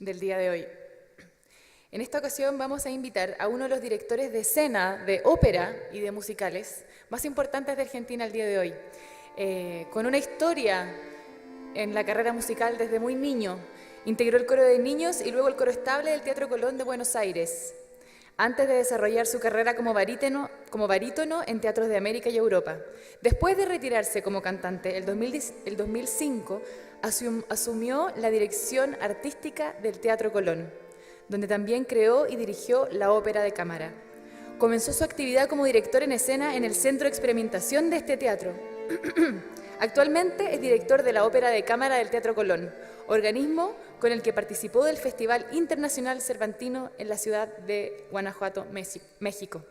del día de hoy. En esta ocasión vamos a invitar a uno de los directores de escena de ópera y de musicales más importantes de Argentina al día de hoy, con una historia en la carrera musical desde muy niño. Integró el coro de niños y luego el coro estable del Teatro Colón de Buenos Aires, antes de desarrollar su carrera como barítono en teatros de América y Europa. Después de retirarse como cantante, el 2005 asumió la dirección artística del Teatro Colón, donde también creó y dirigió la ópera de cámara. Comenzó su actividad como director en escena en el Centro de Experimentación de este teatro. Actualmente es director de la Ópera de Cámara del Teatro Colón, organismo con el que participó del Festival Internacional Cervantino en la ciudad de Guanajuato, México.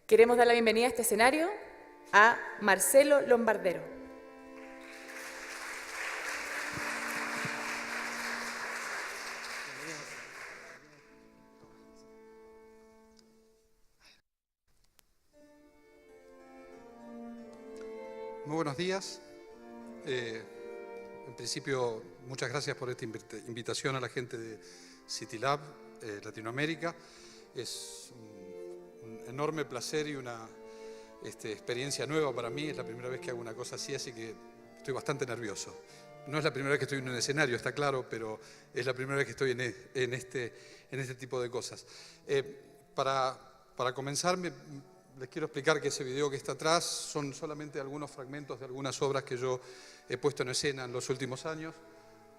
Queremos dar la bienvenida a este escenario a Marcelo Lombardero. Muy buenos días. En principio, muchas gracias por esta invitación a la gente de CityLab Latinoamérica. Es un enorme placer y una experiencia nueva para mí. Es la primera vez que hago una cosa así que estoy bastante nervioso. No es la primera vez que estoy en un escenario, está claro, pero es la primera vez que estoy en este tipo de cosas. Para comenzar, les quiero explicar que ese video que está atrás son solamente algunos fragmentos de algunas obras que yo he puesto en escena en los últimos años.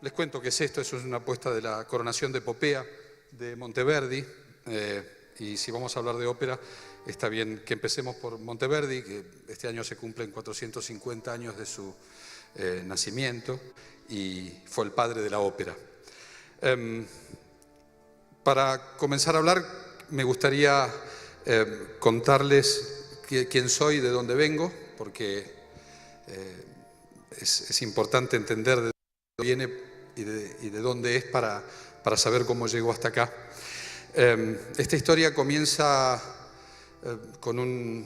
Les cuento qué es esto. Eso es una apuesta de la Coronación de Popea de Monteverdi. Y si vamos a hablar de ópera, está bien que empecemos por Monteverdi, que este año se cumplen 450 años de su nacimiento y fue el padre de la ópera. Para comenzar a hablar, me gustaría contarles quién soy, de dónde vengo, porque es importante entender de dónde viene y de dónde es para saber cómo llegó hasta acá. Esta historia comienza con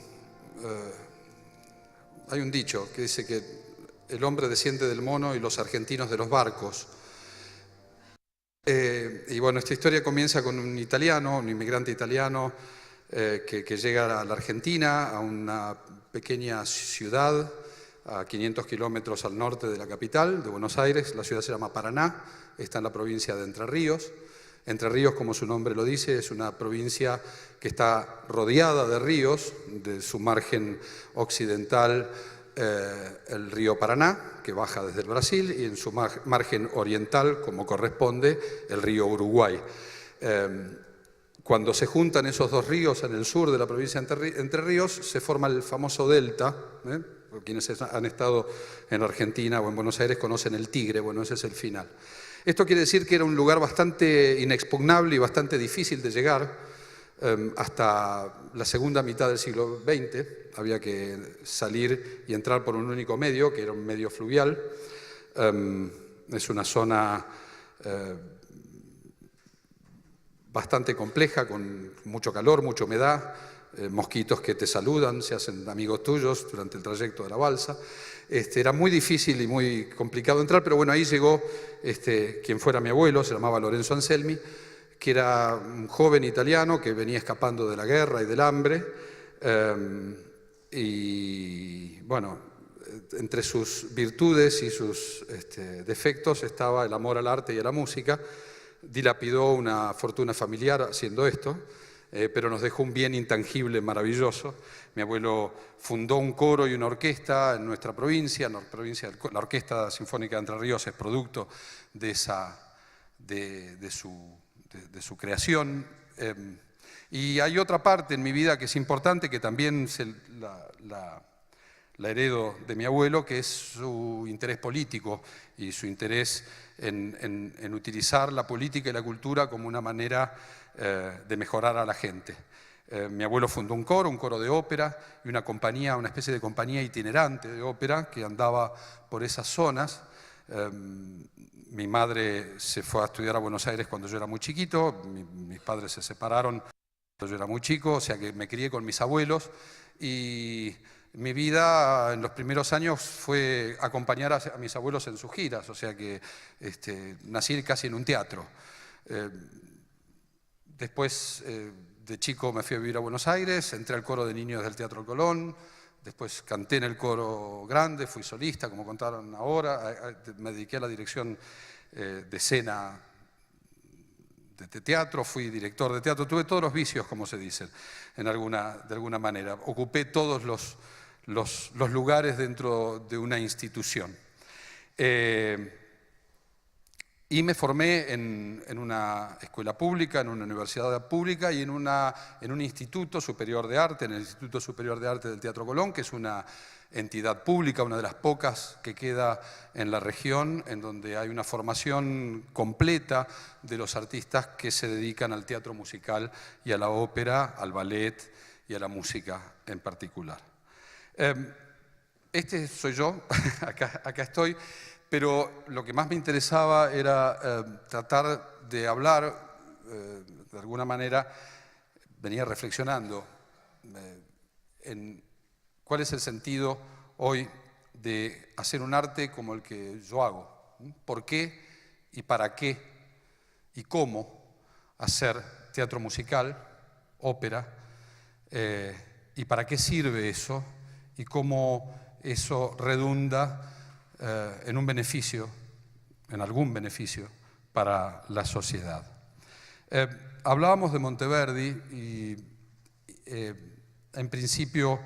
hay un dicho que dice que el hombre desciende del mono y los argentinos de los barcos. Y bueno, esta historia comienza con un italiano, un inmigrante italiano, que llega a la Argentina, a una pequeña ciudad a 500 kilómetros al norte de la capital, de Buenos Aires. La ciudad se llama Paraná, está en la provincia de Entre Ríos. Entre Ríos, como su nombre lo dice, es una provincia que está rodeada de ríos, de su margen occidental el río Paraná, que baja desde el Brasil, y en su margen oriental, como corresponde, el río Uruguay. Cuando se juntan esos dos ríos en el sur de la provincia de Entre Ríos, se forma el famoso delta. Quienes han estado en Argentina o en Buenos Aires conocen el Tigre. Bueno, ese es el final. Esto quiere decir que era un lugar bastante inexpugnable y bastante difícil de llegar. Hasta la segunda mitad del siglo XX había que salir y entrar por un único medio, que era un medio fluvial. Es una zona bastante compleja, con mucho calor, mucha humedad, mosquitos que te saludan, se hacen amigos tuyos durante el trayecto de la balsa. Era muy difícil y muy complicado entrar, pero bueno, ahí llegó quien fuera mi abuelo, se llamaba Lorenzo Anselmi, que era un joven italiano que venía escapando de la guerra y del hambre. Y bueno, entre sus virtudes y sus defectos estaba el amor al arte y a la música. Dilapidó una fortuna familiar haciendo esto, pero nos dejó un bien intangible maravilloso. Mi abuelo fundó un coro y una orquesta en nuestra provincia. La Orquesta Sinfónica de Entre Ríos es producto de su creación. Y hay otra parte en mi vida que es importante, que también la heredo de mi abuelo, que es su interés político y su interés en utilizar la política y la cultura como una manera de mejorar a la gente. Mi abuelo fundó un coro de ópera y una compañía, una especie de compañía itinerante de ópera que andaba por esas zonas. Mi madre se fue a estudiar a Buenos Aires cuando yo era muy chiquito, mis padres se separaron cuando yo era muy chico, o sea que me crié con mis abuelos y mi vida en los primeros años fue acompañar a mis abuelos en sus giras, o sea que nací casi en un teatro. Después, de chico me fui a vivir a Buenos Aires, entré al coro de niños del Teatro Colón, después canté en el coro grande, fui solista, como contaron ahora, me dediqué a la dirección de escena de teatro, fui director de teatro, tuve todos los vicios, como se dice, de alguna manera. Ocupé todos los lugares dentro de una institución. Y me formé en una escuela pública, en una universidad pública y en un instituto superior de arte, en el Instituto Superior de Arte del Teatro Colón, que es una entidad pública, una de las pocas que queda en la región, en donde hay una formación completa de los artistas que se dedican al teatro musical y a la ópera, al ballet y a la música en particular. Este soy yo, acá estoy. Pero lo que más me interesaba era tratar de hablar, de alguna manera, venía reflexionando en cuál es el sentido hoy de hacer un arte como el que yo hago. ¿Por qué y para qué y cómo hacer teatro musical, ópera, y para qué sirve eso y cómo eso redunda en un beneficio, en algún beneficio para la sociedad. Hablábamos de Monteverdi y en principio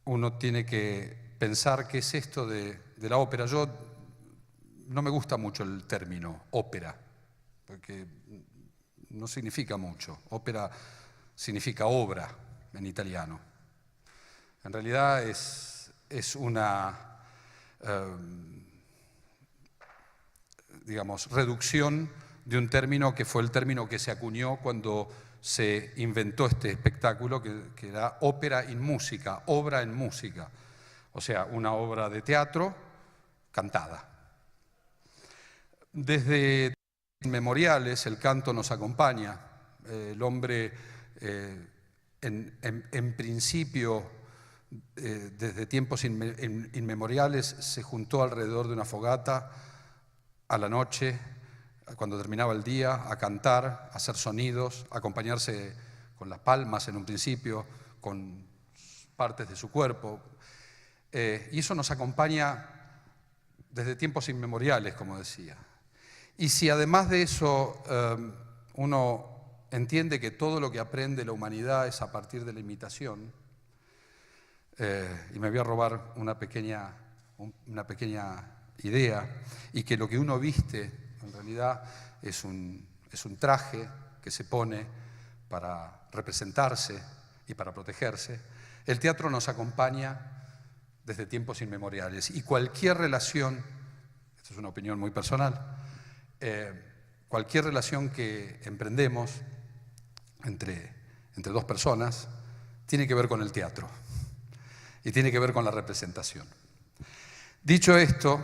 uno tiene que pensar qué es esto de la ópera. Yo no me gusta mucho el término ópera, porque no significa mucho. Ópera significa obra en italiano. En realidad es una digamos, reducción de un término que fue el término que se acuñó cuando se inventó este espectáculo, que era ópera in música, obra en música, o sea, una obra de teatro cantada. Desde inmemoriales el canto nos acompaña, el hombre en principio desde tiempos inmemoriales se juntó alrededor de una fogata a la noche, cuando terminaba el día, a cantar, a hacer sonidos, a acompañarse con las palmas en un principio, con partes de su cuerpo. Y eso nos acompaña desde tiempos inmemoriales, como decía. Y si además de eso uno entiende que todo lo que aprende la humanidad es a partir de la imitación, y me voy a robar una pequeña idea, y que lo que uno viste en realidad es un traje que se pone para representarse y para protegerse. El teatro nos acompaña desde tiempos inmemoriales y cualquier relación, esta es una opinión muy personal, cualquier relación que emprendemos entre dos personas tiene que ver con el teatro y tiene que ver con la representación. Dicho esto,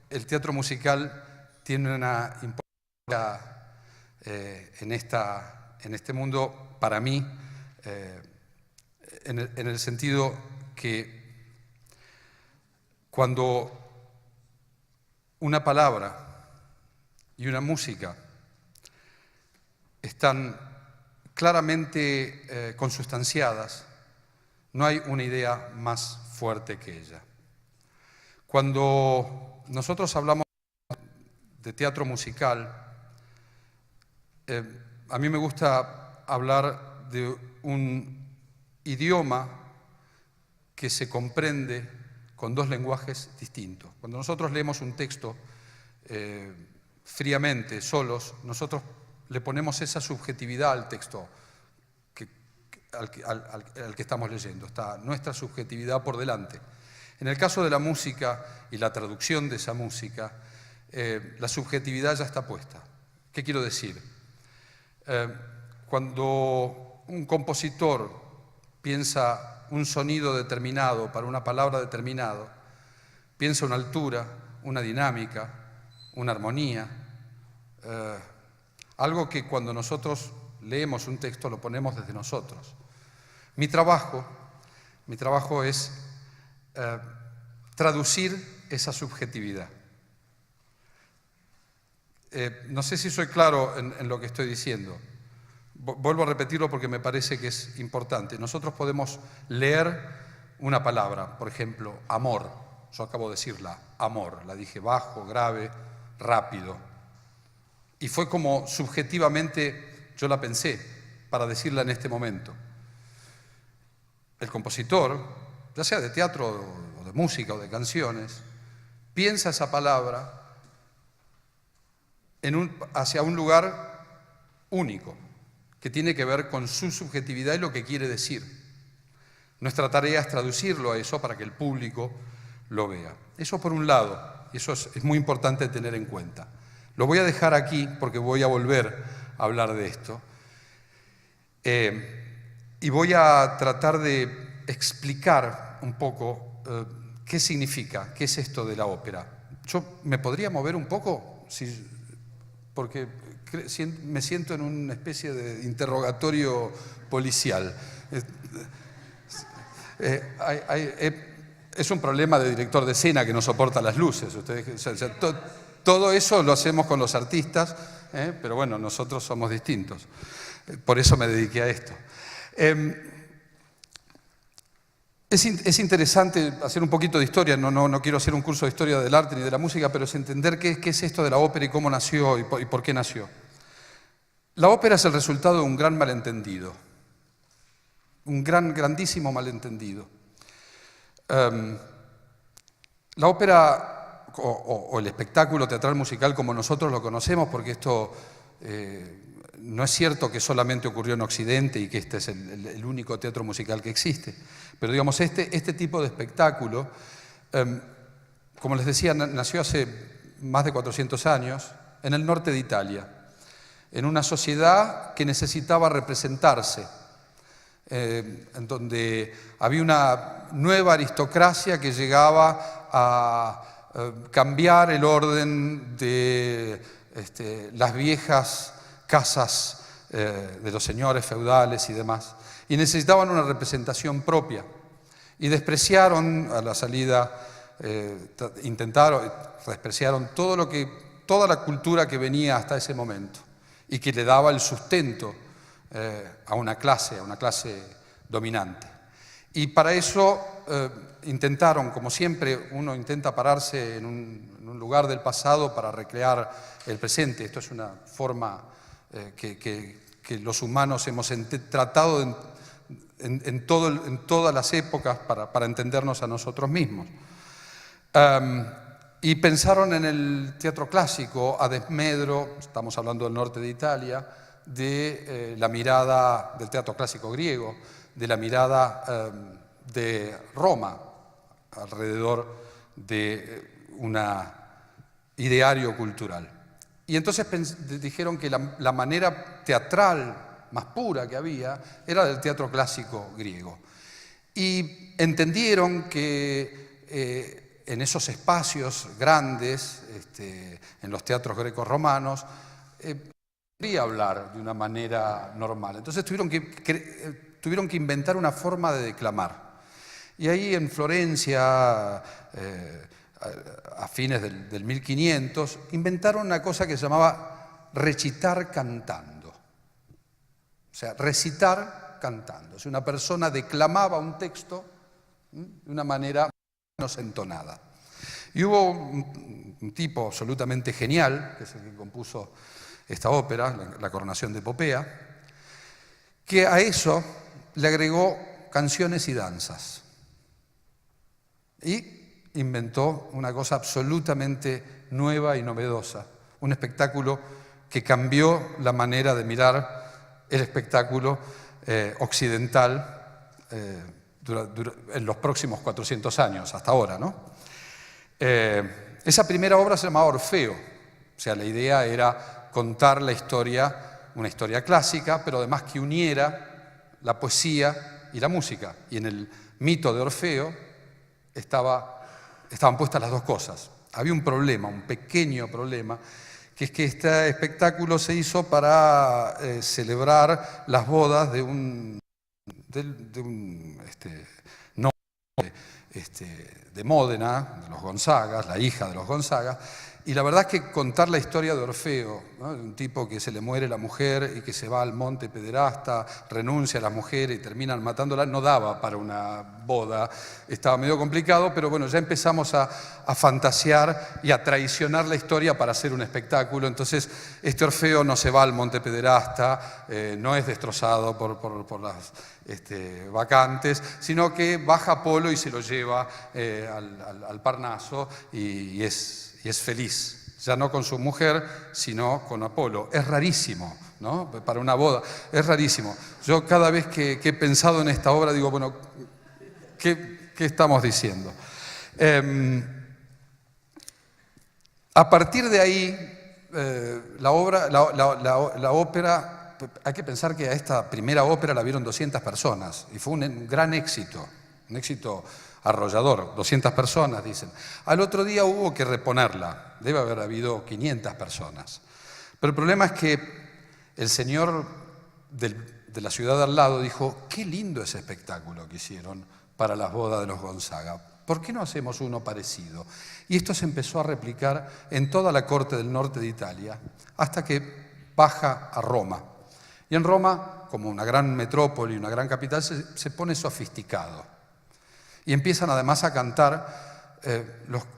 el teatro musical tiene una importancia en este mundo, para mí, en el sentido que cuando una palabra y una música están claramente consustanciadas, no hay una idea más fuerte que ella. Cuando nosotros hablamos de teatro musical, a mí me gusta hablar de un idioma que se comprende con dos lenguajes distintos. Cuando nosotros leemos un texto fríamente, solos, nosotros le ponemos esa subjetividad al texto al que estamos leyendo. Está nuestra subjetividad por delante. En el caso de la música y la traducción de esa música, la subjetividad ya está puesta. ¿Qué quiero decir? Cuando un compositor piensa un sonido determinado para una palabra determinada, piensa una altura, una dinámica, una armonía, algo que cuando nosotros leemos un texto lo ponemos desde nosotros. Mi trabajo Mi trabajo es traducir esa subjetividad. No sé si soy claro en lo que estoy diciendo. Vuelvo a repetirlo porque me parece que es importante. Nosotros podemos leer una palabra, por ejemplo, amor. Yo acabo de decirla, amor. La dije bajo, grave, rápido. Y fue como subjetivamente yo la pensé para decirla en este momento. El compositor, ya sea de teatro o de música o de canciones, piensa esa palabra hacia un lugar único, que tiene que ver con su subjetividad y lo que quiere decir. Nuestra tarea es traducirlo a eso para que el público lo vea. Eso por un lado, y eso es muy importante tener en cuenta. Lo voy a dejar aquí porque voy a volver a hablar de esto. Y voy a tratar de explicar un poco qué significa, qué es esto de la ópera. ¿Yo me podría mover un poco? Porque me siento en una especie de interrogatorio policial. Es un problema de director de escena que no soporta las luces. Todo eso lo hacemos con los artistas, pero bueno, nosotros somos distintos. Por eso me dediqué a esto. Es interesante hacer un poquito de historia, no quiero hacer un curso de historia del arte ni de la música, pero es entender qué es esto de la ópera y cómo nació y por qué nació. La ópera es el resultado de un gran malentendido, un grandísimo malentendido. La ópera o el espectáculo teatral musical como nosotros lo conocemos, porque esto no es cierto que solamente ocurrió en Occidente y que este es el único teatro musical que existe, pero digamos este tipo de espectáculo, como les decía, nació hace más de 400 años en el norte de Italia, en una sociedad que necesitaba representarse, en donde había una nueva aristocracia que llegaba a cambiar el orden de las viejas casas de los señores feudales y demás, y necesitaban una representación propia. Y despreciaron a la salida, despreciaron toda la cultura que venía hasta ese momento y que le daba el sustento a una clase dominante. Y para eso intentaron, como siempre, uno intenta pararse en un lugar del pasado para recrear el presente. Esto es una forma que los humanos hemos tratado en todas las épocas para entendernos a nosotros mismos. Y pensaron en el teatro clásico a desmedro, estamos hablando del norte de Italia, de la mirada del teatro clásico griego, de la mirada de Roma, alrededor de un ideario cultural. Y entonces dijeron que la manera teatral más pura que había era del teatro clásico griego. Y entendieron que en esos espacios grandes, en los teatros greco-romanos, podría hablar de una manera normal. Entonces tuvieron que inventar una forma de declamar. Y ahí en Florencia, a fines del 1500, inventaron una cosa que se llamaba recitar cantando. O sea, recitar cantando. Si una persona declamaba un texto de una manera menos entonada. Y hubo un tipo absolutamente genial, que es el que compuso esta ópera, La Coronación de Popea, que a eso le agregó canciones y danzas. Y inventó una cosa absolutamente nueva y novedosa, un espectáculo que cambió la manera de mirar el espectáculo occidental en los próximos 400 años, hasta ahora, ¿no? Esa primera obra se llamaba Orfeo, o sea, la idea era contar la historia, una historia clásica, pero además que uniera la poesía y la música. Y en el mito de Orfeo estaban puestas las dos cosas. Había un problema, un pequeño problema, que es que este espectáculo se hizo para celebrar las bodas de un de un noble de Módena, de los Gonzagas, la hija de los Gonzagas. Y la verdad es que contar la historia de Orfeo, ¿no?, de un tipo que se le muere la mujer y que se va al monte pederasta, renuncia a la mujer y terminan matándola, no daba para una boda, estaba medio complicado, pero bueno, ya empezamos a fantasear y a traicionar la historia para hacer un espectáculo. Entonces, este Orfeo no se va al monte pederasta, no es destrozado por las vacantes, sino que baja Apolo y se lo lleva al Parnaso y es feliz, ya no con su mujer, sino con Apolo. Es rarísimo, ¿no?, para una boda, es rarísimo. Yo cada vez que he pensado en esta obra digo, bueno, ¿qué estamos diciendo? A partir de ahí, la ópera, hay que pensar que a esta primera ópera la vieron 200 personas y fue un gran éxito, un éxito arrollador, 200 personas dicen. Al otro día hubo que reponerla, debe haber habido 500 personas. Pero el problema es que el señor de la ciudad de al lado dijo, qué lindo ese espectáculo que hicieron para las bodas de los Gonzaga, ¿por qué no hacemos uno parecido? Y esto se empezó a replicar en toda la corte del norte de Italia, hasta que baja a Roma. Y en Roma, como una gran metrópoli, una gran capital, se pone sofisticado. Y empiezan además a cantar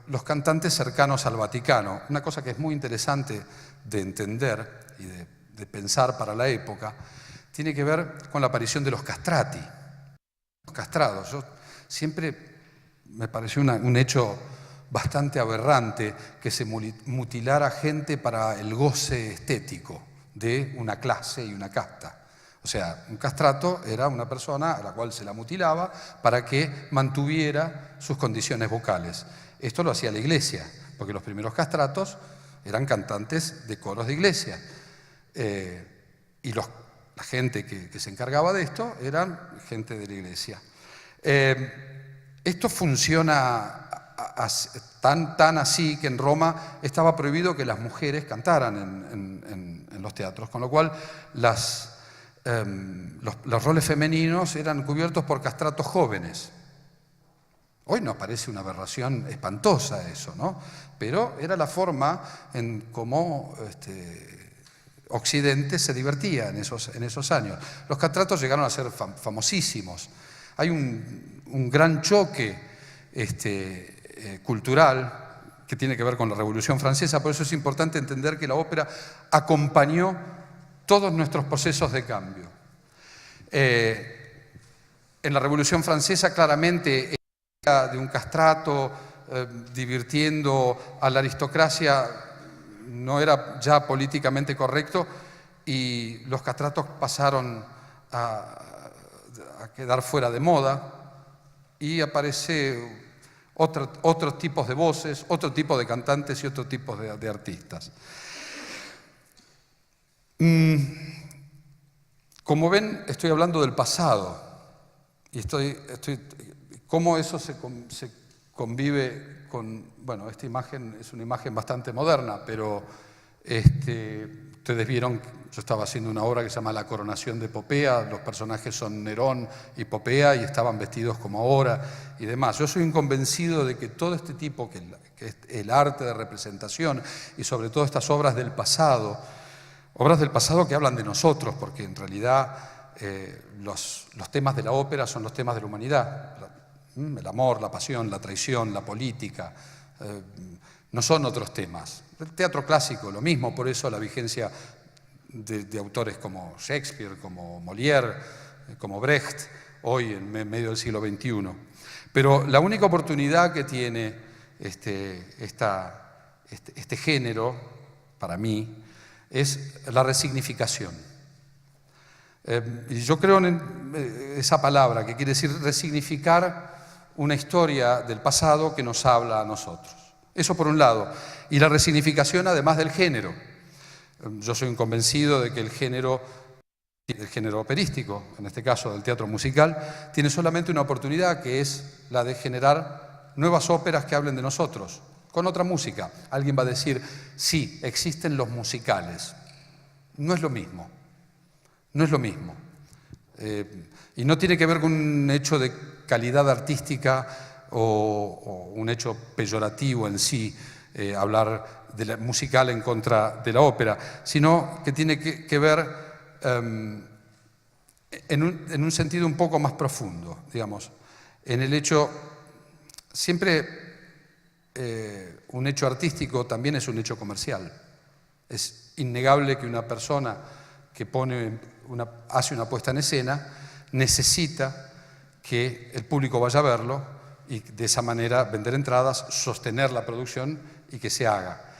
los cantantes cercanos al Vaticano. Una cosa que es muy interesante de entender y de pensar para la época, tiene que ver con la aparición de los castrati, los castrados. Yo siempre me pareció un hecho bastante aberrante que se mutilara gente para el goce estético de una clase y una casta. O sea, un castrato era una persona a la cual se la mutilaba para que mantuviera sus condiciones vocales. Esto lo hacía la iglesia, porque los primeros castratos eran cantantes de coros de iglesia. Y la gente que se encargaba de esto eran gente de la iglesia. Esto funciona tan así que en Roma estaba prohibido que las mujeres cantaran en los teatros, con lo cual los roles femeninos eran cubiertos por castratos jóvenes. Hoy nos parece una aberración espantosa eso, ¿no? Pero era la forma en cómo Occidente se divertía en esos años. Los castratos llegaron a ser famosísimos. Hay un gran choque cultural que tiene que ver con la Revolución Francesa, por eso es importante entender que la ópera acompañó todos nuestros procesos de cambio. En la Revolución Francesa claramente era de un castrato divirtiendo a la aristocracia, no era ya políticamente correcto y los castratos pasaron a quedar fuera de moda y aparece otros tipos de voces, otro tipo de cantantes y otro tipo de artistas. Como ven, estoy hablando del pasado y cómo eso se convive con, bueno, esta imagen es una imagen bastante moderna, pero ustedes vieron, yo estaba haciendo una obra que se llama La coronación de Popea, los personajes son Nerón y Popea y estaban vestidos como ahora y demás. Yo soy un convencido de que todo este tipo, que es el arte de representación y sobre todo estas obras del pasado que hablan de nosotros, porque en realidad los temas de la ópera son los temas de la humanidad, el amor, la pasión, la traición, la política, no son otros temas. El teatro clásico, lo mismo, por eso la vigencia de autores como Shakespeare, como Molière, como Brecht, hoy en medio del siglo XXI. Pero la única oportunidad que tiene este género, para mí, es la resignificación. Y yo creo en esa palabra, que quiere decir resignificar una historia del pasado que nos habla a nosotros. Eso por un lado. Y la resignificación además del género. Yo soy un convencido de que el género operístico, en este caso del teatro musical, tiene solamente una oportunidad, que es la de generar nuevas óperas que hablen de nosotros, con otra música. Alguien va a decir, sí, existen los musicales. No es lo mismo. No es lo mismo. Y no tiene que ver con un hecho de calidad artística o un hecho peyorativo en sí, hablar de la musical en contra de la ópera, sino que tiene que ver en un sentido un poco más profundo, digamos, en el hecho, siempre un hecho artístico también es un hecho comercial. Es innegable que una persona que hace una puesta en escena necesita que el público vaya a verlo y de esa manera vender entradas, sostener la producción y que se haga.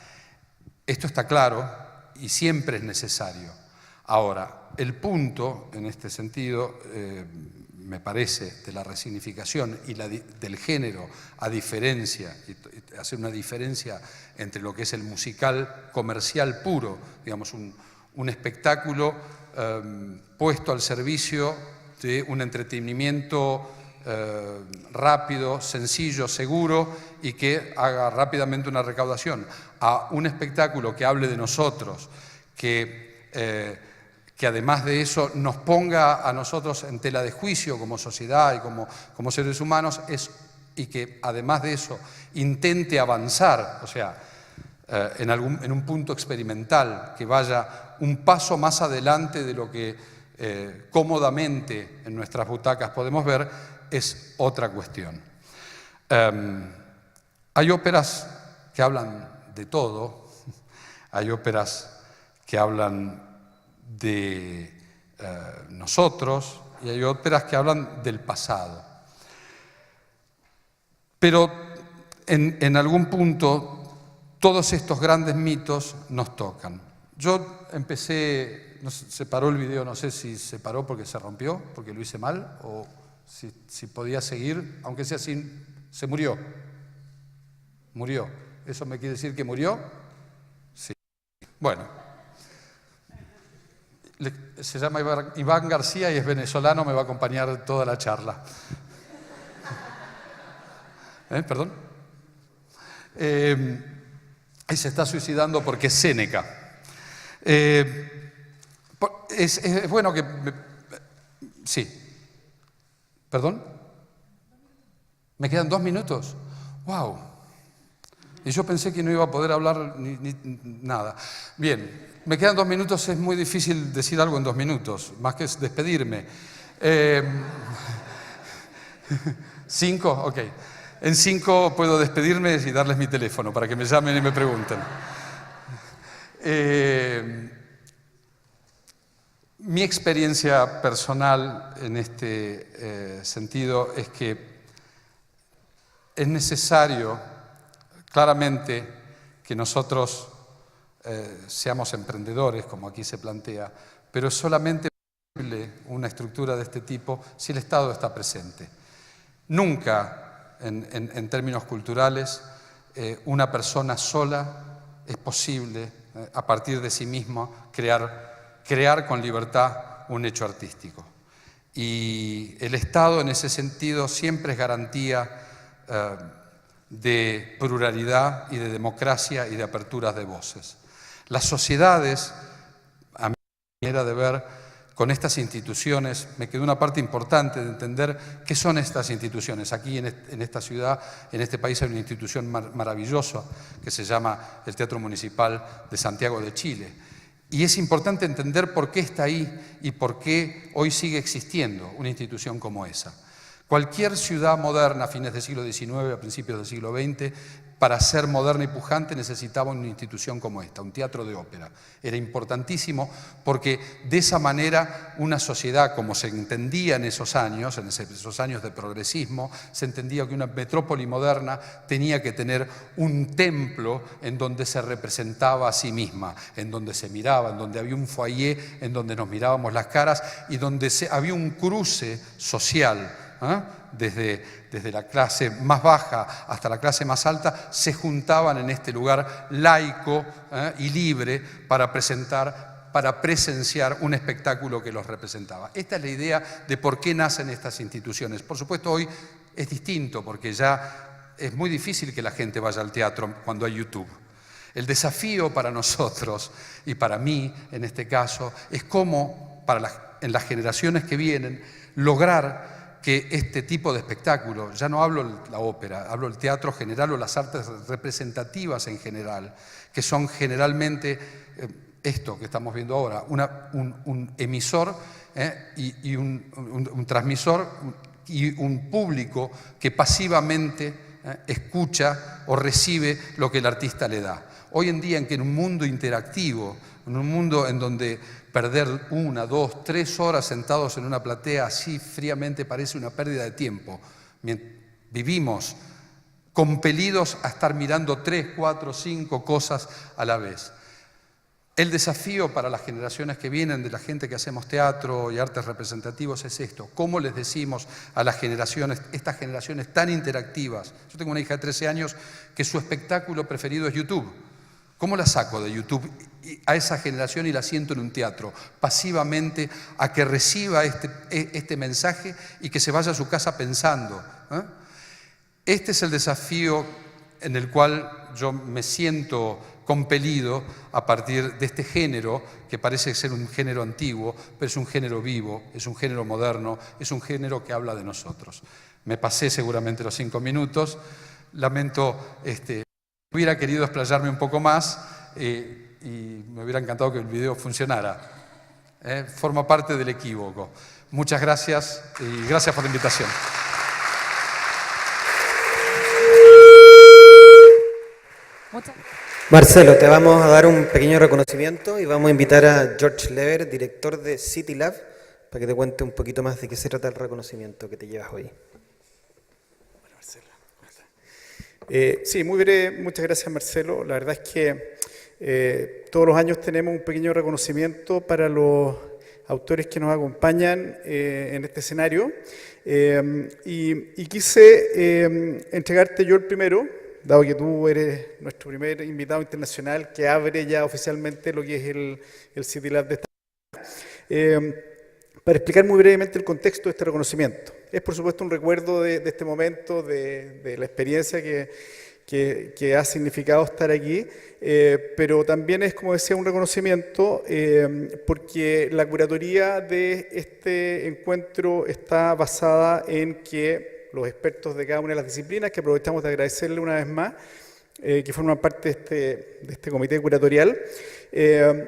Esto está claro y siempre es necesario. Ahora, el punto en este sentido, me parece, de la resignificación y del género, a diferencia, y hacer una diferencia entre lo que es el musical comercial puro, digamos, un espectáculo puesto al servicio de un entretenimiento rápido, sencillo, seguro y que haga rápidamente una recaudación, a un espectáculo que hable de nosotros, que además de eso nos ponga a nosotros en tela de juicio como sociedad y como seres humanos, y que además de eso intente avanzar, o sea, en un punto experimental, que vaya un paso más adelante de lo que cómodamente en nuestras butacas podemos ver, es otra cuestión. Hay óperas que hablan de todo, hay óperas que hablan de nosotros y hay óperas que hablan del pasado. Pero en algún punto todos estos grandes mitos nos tocan. Yo empecé, se paró el video, no sé si se paró porque se rompió, porque lo hice mal, o si podía seguir, aunque sea así, se murió. Murió. ¿Eso me quiere decir que murió? Sí. Bueno. Se llama Iván García y es venezolano, me va a acompañar toda la charla. ¿Perdón? Y se está suicidando porque es Séneca. Es bueno que... sí. ¿Perdón? ¿Me quedan 2 minutos? ¡Wow! Y yo pensé que no iba a poder hablar ni nada. Bien, me quedan 2 minutos, es muy difícil decir algo en 2 minutos, más que despedirme. 5, ok. En 5 puedo despedirme y darles mi teléfono para que me llamen y me pregunten. Mi experiencia personal en este sentido es que es necesario, claramente, que nosotros seamos emprendedores, como aquí se plantea, pero es solamente posible una estructura de este tipo si el Estado está presente. Nunca, en términos culturales, una persona sola es posible, a partir de sí misma, crear con libertad un hecho artístico. Y el Estado, en ese sentido, siempre es garantía de pluralidad y de democracia y de aperturas de voces. Las sociedades, a mi manera de ver, con estas instituciones, me quedó una parte importante de entender qué son estas instituciones. Aquí en esta ciudad, en este país, hay una institución maravillosa que se llama el Teatro Municipal de Santiago de Chile. Y es importante entender por qué está ahí y por qué hoy sigue existiendo una institución como esa. Cualquier ciudad moderna a fines del siglo XIX, a principios del siglo XX, para ser moderna y pujante necesitaba una institución como esta, un teatro de ópera. Era importantísimo porque de esa manera una sociedad, como se entendía en esos años de progresismo, se entendía que una metrópoli moderna tenía que tener un templo en donde se representaba a sí misma, en donde se miraba, en donde había un foyer, en donde nos mirábamos las caras y donde había un cruce social. Desde la clase más baja hasta la clase más alta, se juntaban en este lugar laico y libre para presenciar un espectáculo que los representaba. Esta es la idea de por qué nacen estas instituciones. Por supuesto, hoy es distinto, porque ya es muy difícil que la gente vaya al teatro cuando hay YouTube. El desafío para nosotros, y para mí en este caso, es cómo, para en las generaciones que vienen, lograr que este tipo de espectáculo, ya no hablo de la ópera, hablo del teatro general o las artes representativas en general, que son generalmente esto que estamos viendo ahora, un emisor y un transmisor y un público que pasivamente escucha o recibe lo que el artista le da. Hoy en día, en un mundo interactivo, en un mundo en donde perder 1, 2, 3 horas sentados en una platea así fríamente parece una pérdida de tiempo, vivimos compelidos a estar mirando 3, 4, 5 cosas a la vez. El desafío para las generaciones que vienen, de la gente que hacemos teatro y artes representativos, es esto. ¿Cómo les decimos a las generaciones, estas generaciones tan interactivas? Yo tengo una hija de 13 años que su espectáculo preferido es YouTube. ¿Cómo la saco de YouTube a esa generación y la siento en un teatro? Pasivamente, a que reciba este mensaje y que se vaya a su casa pensando. Este es el desafío en el cual yo me siento compelido a partir de este género, que parece ser un género antiguo, pero es un género vivo, es un género moderno, es un género que habla de nosotros. Me pasé seguramente los 5 minutos, lamento, hubiera querido explayarme un poco más y me hubiera encantado que el video funcionara. Forma parte del equívoco. Muchas gracias y gracias por la invitación. Marcelo, te vamos a dar un pequeño reconocimiento y vamos a invitar a George Lever, director de City Lab, para que te cuente un poquito más de qué se trata el reconocimiento que te llevas hoy. Bueno, Marcelo, ¿cómo estás? Sí, muy breve, muchas gracias, Marcelo. La verdad es que todos los años tenemos un pequeño reconocimiento para los autores que nos acompañan en este escenario y quise entregarte yo el primero, dado que tú eres nuestro primer invitado internacional que abre ya oficialmente lo que es el City Lab de esta para explicar muy brevemente el contexto de este reconocimiento. Es por supuesto un recuerdo de este momento, de la experiencia que ha significado estar aquí, pero también es, como decía, un reconocimiento porque la curatoría de este encuentro está basada en que los expertos de cada una de las disciplinas, que aprovechamos de agradecerle una vez más, que forman parte de este comité curatorial,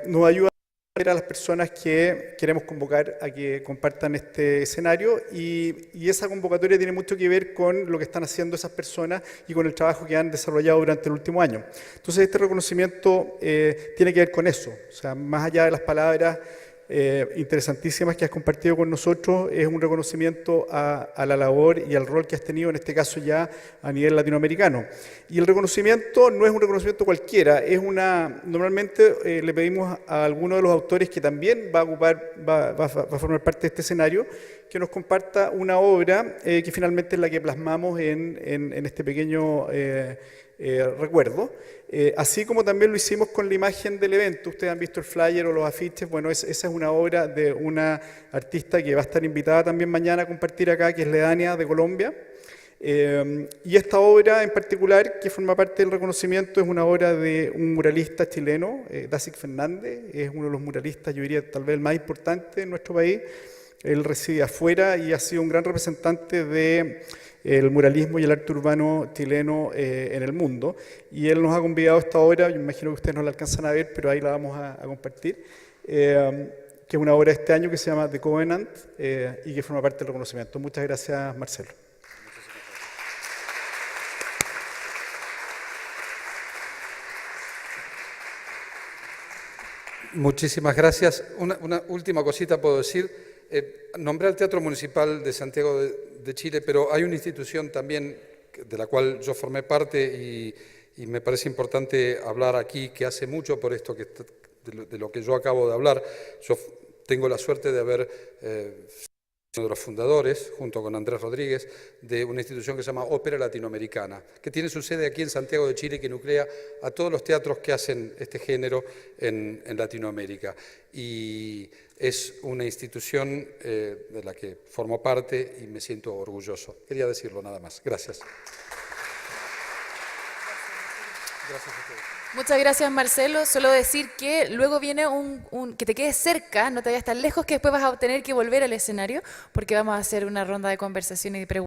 nos ayudan a ver a las personas que queremos convocar a que compartan este escenario y esa convocatoria tiene mucho que ver con lo que están haciendo esas personas y con el trabajo que han desarrollado durante el último año. Entonces este reconocimiento tiene que ver con eso, o sea, más allá de las palabras interesantísimas que has compartido con nosotros, es un reconocimiento a la labor y al rol que has tenido, en este caso ya a nivel latinoamericano. Y el reconocimiento no es un reconocimiento cualquiera, normalmente le pedimos a alguno de los autores que también va a formar parte de este escenario, que nos comparta una obra que finalmente es la que plasmamos en este pequeño recuerdo, así como también lo hicimos con la imagen del evento. Ustedes han visto el flyer o los afiches. Bueno, esa es una obra de una artista que va a estar invitada también mañana a compartir acá, que es Ledania de Colombia. Y esta obra en particular, que forma parte del reconocimiento, es una obra de un muralista chileno, Dasic Fernández. Es uno de los muralistas, yo diría, tal vez el más importante en nuestro país. Él reside afuera y ha sido un gran representante del muralismo y el arte urbano chileno en el mundo. Y él nos ha convidado a esta obra, yo imagino que ustedes no la alcanzan a ver, pero ahí la vamos a compartir, que es una obra de este año que se llama The Covenant y que forma parte del reconocimiento. Muchas gracias, Marcelo. Muchísimas gracias. Una última cosita puedo decir. Nombré al Teatro Municipal de Santiago de Chile, pero hay una institución también de la cual yo formé parte y me parece importante hablar aquí, que hace mucho por esto de lo que yo acabo de hablar. Yo tengo la suerte de haber uno de los fundadores, junto con Andrés Rodríguez, de una institución que se llama Ópera Latinoamericana, que tiene su sede aquí en Santiago de Chile y que nuclea a todos los teatros que hacen este género en Latinoamérica. Y es una institución de la que formo parte y me siento orgulloso. Quería decirlo nada más. Gracias. Gracias a ustedes. Muchas gracias, Marcelo. Solo decir que luego viene que te quedes cerca, no te vayas tan lejos, que después vas a tener que volver al escenario, porque vamos a hacer una ronda de conversación y de preguntas.